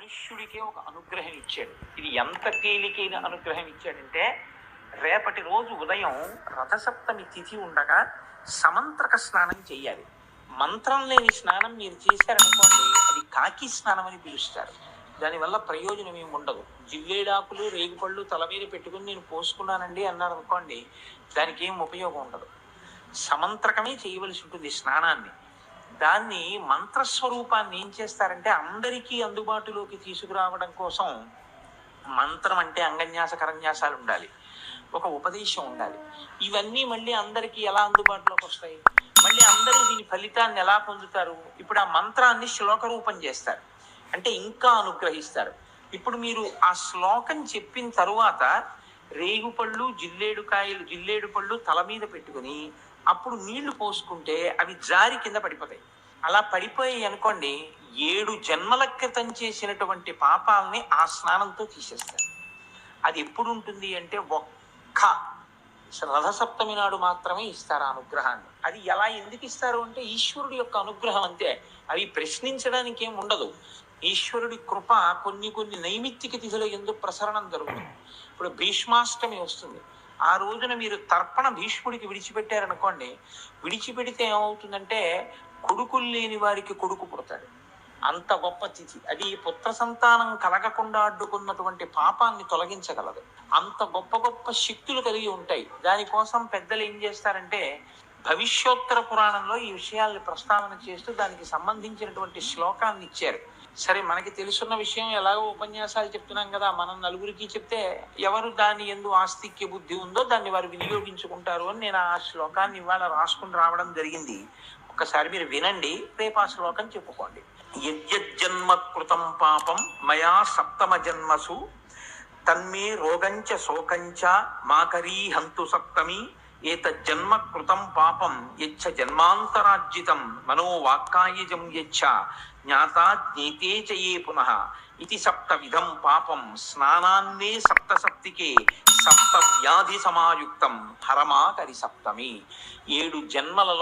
మనుష్యుడికే ఒక అనుగ్రహం ఇచ్చాడు. ఇది ఎంత తేలికైన అనుగ్రహం ఇచ్చాడంటే, రేపటి రోజు ఉదయం రథసప్తమి తిథి ఉండగా సమంత్రక స్నానం చెయ్యాలి. మంత్రం లేని స్నానం మీరు చేశారనుకోండి, అది కాకి స్నానం అని పిలుస్తారు. దానివల్ల ప్రయోజనం ఏమి ఉండదు. జిల్లేడాకులు రేగుపళ్ళు తల మీద పెట్టుకుని నేను పోసుకున్నానండి అన్నారు అనుకోండి, దానికి ఏం ఉపయోగం ఉండదు. సమంత్రకమే చేయవలసి ఉంటుంది స్నానాన్ని. దాన్ని మంత్రస్వరూపాన్ని ఏం చేస్తారంటే అందరికీ అందుబాటులోకి తీసుకురావడం కోసం మంత్రం అంటే అంగన్యాస కరన్యాసాలు ఉండాలి, ఒక ఉపదేశం ఉండాలి. ఇవన్నీ మళ్ళీ అందరికీ ఎలా అందుబాటులోకి వస్తాయి? మళ్ళీ అందరూ దీని ఫలితాన్ని ఎలా పొందుతారు? ఇప్పుడు ఆ మంత్రాన్ని శ్లోక రూపం చేస్తారు, అంటే ఇంకా అనుగ్రహిస్తారు. ఇప్పుడు మీరు ఆ శ్లోకం చెప్పిన తరువాత రేగుపళ్ళు జిల్లేడు పళ్ళు తల మీద పెట్టుకుని అప్పుడు నీళ్లు పోసుకుంటే అవి జారి కింద పడిపోతాయి. అలా పడిపోయాయి అనుకోండి, 7 జన్మల క్రితం చేసినటువంటి పాపాలని ఆ స్నానంతో తీసేస్తారు. అది ఎప్పుడు ఉంటుంది అంటే ఒక్క రథసప్తమి నాడు మాత్రమే ఇస్తారు ఆ అనుగ్రహాన్ని. అది ఎలా ఎందుకు ఇస్తారు అంటే ఈశ్వరుడి యొక్క అనుగ్రహం అంతే. అవి ప్రశ్నించడానికి ఏం ఉండదు. ఈశ్వరుడి కృప కొన్ని నైమిత్తిక తిథుల యందు ప్రసరణం జరుగుతుంది. ఇప్పుడు భీష్మాష్టమి వస్తుంది. ఆ రోజున మీరు తర్పణ భీష్ముడికి విడిచిపెట్టారనుకోండి, విడిచిపెడితే ఏమవుతుందంటే కొడుకులు లేని వారికి కొడుకు పుడతాడు. అంత గొప్ప తిథి అది. పుత్ర సంతానం కలగకుండా అడ్డుకున్నటువంటి పాపాన్ని తొలగించగలదు. అంత గొప్ప శక్తులు కలిగి ఉంటాయి. దానికోసం పెద్దలు ఏం చేస్తారంటే భవిష్యోత్తర పురాణంలో ఈ విషయాల్ని ప్రస్తావన చేస్తూ దానికి సంబంధించినటువంటి శ్లోకాన్ని ఇచ్చారు. సరే, మనకి తెలుసున్న విషయం ఎలాగో ఉపన్యాసాలు చెప్తున్నాం కదా, మనం నలుగురికి చెప్తే ఎవరు దాని యందు ఆస్తిక్య బుద్ధి ఉందో దాన్ని వారు వినియోగించుకుంటారు అని నేను ఆ శ్లోకాన్ని ఇవాళ రాసుకుని రావడం జరిగింది. ఒక్కసారి మీరు వినండి, రేపు ఆ శ్లోకం చెప్పుకోండి. యజ్జన్మ కృతం పాపం మయా సప్తమ జన్మసు తన్మే రోగంచ శోకంచ మాకరీ హంతు సప్తమి ఏతజ్జన్మ కృతం పాపం యచ్చ జన్మాంతరార్జితం మనోవాక్కాయజం యచ్చ జ్ఞాతా జ్ఞేతే చ యే పునః ఇది సప్తవిధం పాపం స్నానాన్నే సప్తసప్తికే సప్త వ్యాధి సమాయుక్తం హరమాకరి సప్తమి. 7 జన్మలలో